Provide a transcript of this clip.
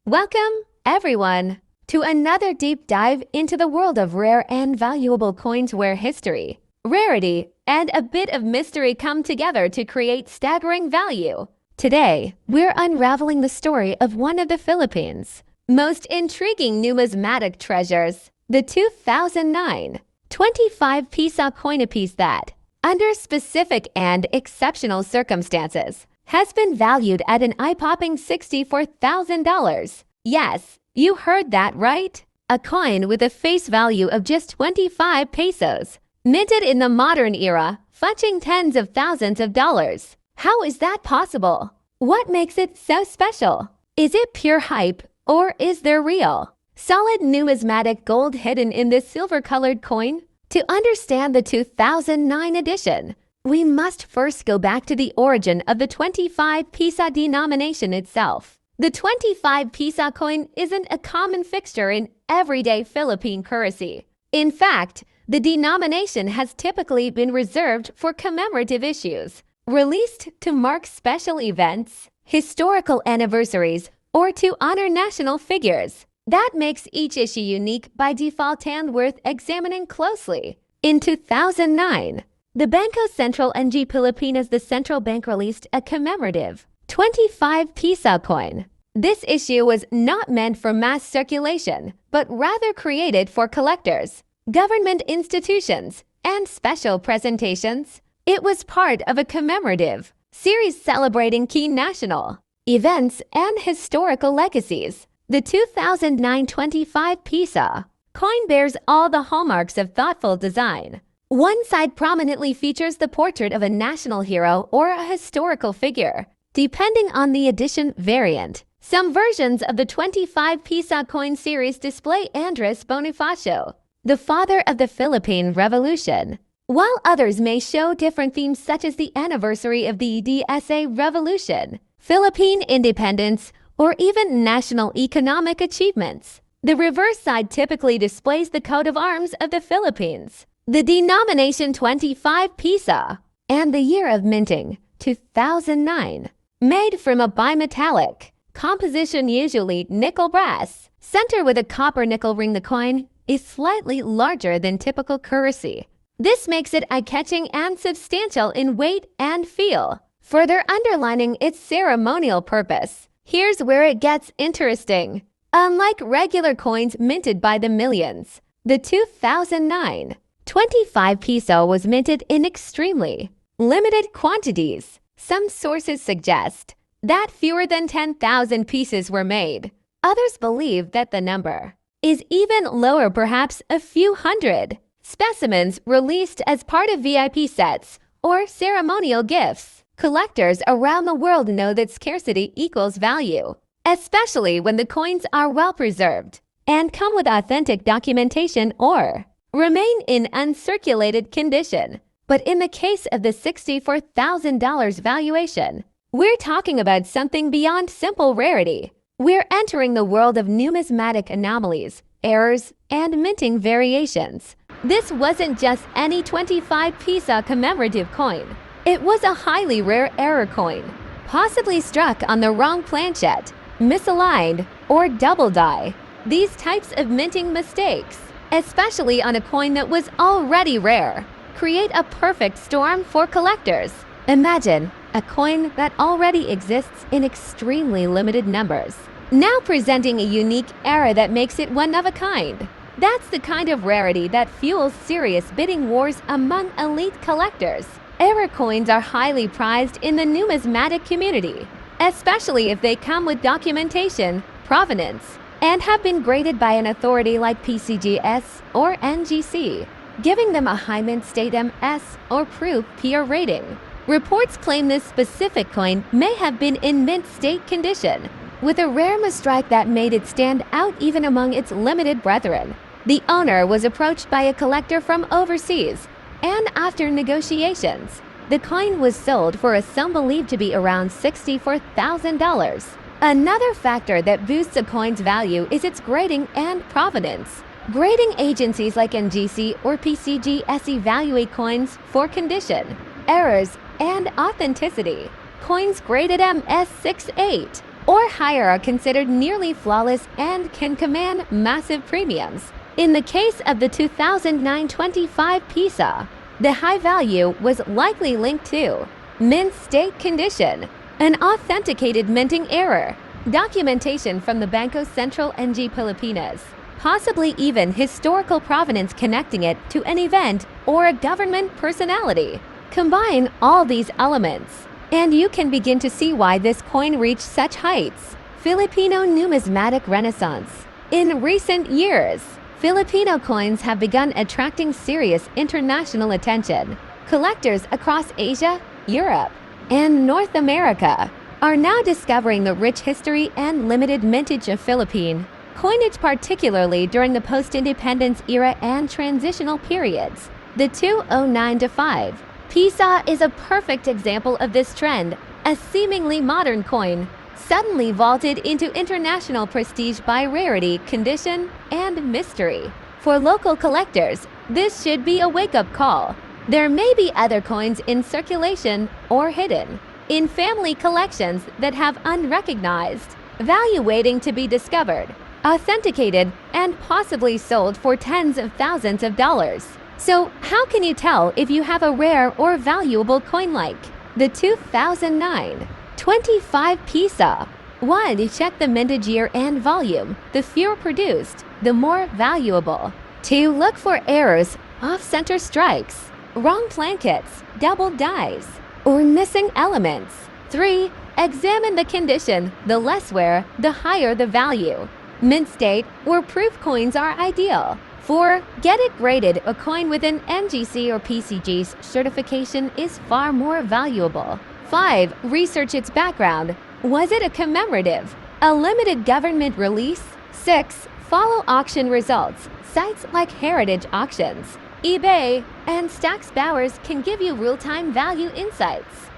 Welcome, everyone, to another deep dive into the world of rare and valuable coins where history, rarity, and a bit of mystery come together to create staggering value. Today, we're unraveling the story of one of the Philippines' most intriguing numismatic treasures, the 2009 25 Piso coin piece that, under specific and exceptional circumstances, has been valued at an eye-popping $64,000. Yes, you heard that right. A coin with a face value of just 25 pesos, minted in the modern era, fetching tens of thousands of dollars. How is that possible? What makes it so special? Is it pure hype, or is there real, solid numismatic gold hidden in this silver-colored coin? To understand the 2009 edition, we must first go back to the origin of the 25 Piso denomination itself. The 25 Piso coin isn't a common fixture in everyday Philippine currency. In fact, the denomination has typically been reserved for commemorative issues, released to mark special events, historical anniversaries, or to honor national figures. That makes each issue unique by default and worth examining closely. In 2009, the Bangko Sentral ng Pilipinas, the central bank, released a commemorative 25 Piso coin. This issue was not meant for mass circulation, but rather created for collectors, government institutions, and special presentations. It was part of a commemorative series celebrating key national events and historical legacies. The 2009 25 Piso coin bears all the hallmarks of thoughtful design. One side prominently features the portrait of a national hero or a historical figure, depending on the edition variant. Some versions of the 25 Piso coin series display Andres Bonifacio, the father of the Philippine Revolution, while others may show different themes such as the anniversary of the DSA Revolution, Philippine independence, or even national economic achievements. The reverse side typically displays the coat of arms of the Philippines, the denomination 25 Piso, and the year of minting, 2009. Made from a bimetallic composition, usually nickel brass, center with a copper nickel ring, the coin is slightly larger than typical currency. This makes it eye-catching and substantial in weight and feel, further underlining its ceremonial purpose. Here's where it gets interesting. Unlike regular coins minted by the millions, the 2009 25 Piso was minted in extremely limited quantities. Some sources suggest that fewer than 10,000 pieces were made. Others believe that the number is even lower, perhaps a few hundred. Specimens released as part of VIP sets or ceremonial gifts. Collectors around the world know that scarcity equals value, especially when the coins are well preserved and come with authentic documentation or remain in uncirculated condition. But in the case of the $64,000 valuation, we're talking about something beyond simple rarity. We're entering the world of numismatic anomalies, errors, and minting variations. This wasn't just any 25 Piso commemorative coin. It was a highly rare error coin, possibly struck on the wrong planchette, misaligned, or double die. These types of minting mistakes, especially on a coin that was already rare, create a perfect storm for collectors. Imagine a coin that already exists in extremely limited numbers, now presenting a unique error that makes it one of a kind. That's the kind of rarity that fuels serious bidding wars among elite collectors. Error coins are highly prized in the numismatic community, especially if they come with documentation, provenance, and have been graded by an authority like PCGS or NGC, giving them a high mint state MS or Proof PR rating. Reports claim this specific coin may have been in mint state condition, with a rare misstrike that made it stand out even among its limited brethren. The owner was approached by a collector from overseas, and after negotiations, the coin was sold for a sum believed to be around $64,000. Another factor that boosts a coin's value is its grading and provenance. Grading agencies like NGC or PCGS evaluate coins for condition, errors, and authenticity. Coins graded MS68 or higher are considered nearly flawless and can command massive premiums. In the case of the 2009 25 Piso, the high value was likely linked to mint state condition, an authenticated minting error, documentation from the Bangko Sentral ng Pilipinas, possibly even historical provenance connecting it to an event or a government personality. Combine all these elements, and you can begin to see why this coin reached such heights. Filipino numismatic renaissance. In recent years, Filipino coins have begun attracting serious international attention. Collectors across Asia, Europe, and North America are now discovering the rich history and limited mintage of Philippine coinage, particularly during the post-independence era and transitional periods. The 2009-5 Piso is a perfect example of this trend. A seemingly modern coin suddenly vaulted into international prestige by rarity, condition, and mystery. For local collectors, this should be a wake-up call. There may be other coins in circulation or hidden in family collections that have unrecognized value waiting to be discovered, authenticated, and possibly sold for tens of thousands of dollars. So, how can you tell if you have a rare or valuable coin like the 2009 25 Piso? 1. Check the mintage year and volume. The fewer produced, the more valuable. 2. Look for errors, off-center strikes, wrong plankets, double dies, or missing elements. 3. Examine the condition. The less wear, the higher the value. Mint state or proof coins are ideal. 4. Get it graded. A coin with an NGC or PCG's certification is far more valuable. 5. Research its background. Was it a commemorative, a limited government release? 6. Follow auction results. Sites like Heritage Auctions, eBay, and Stax Bowers can give you real-time value insights.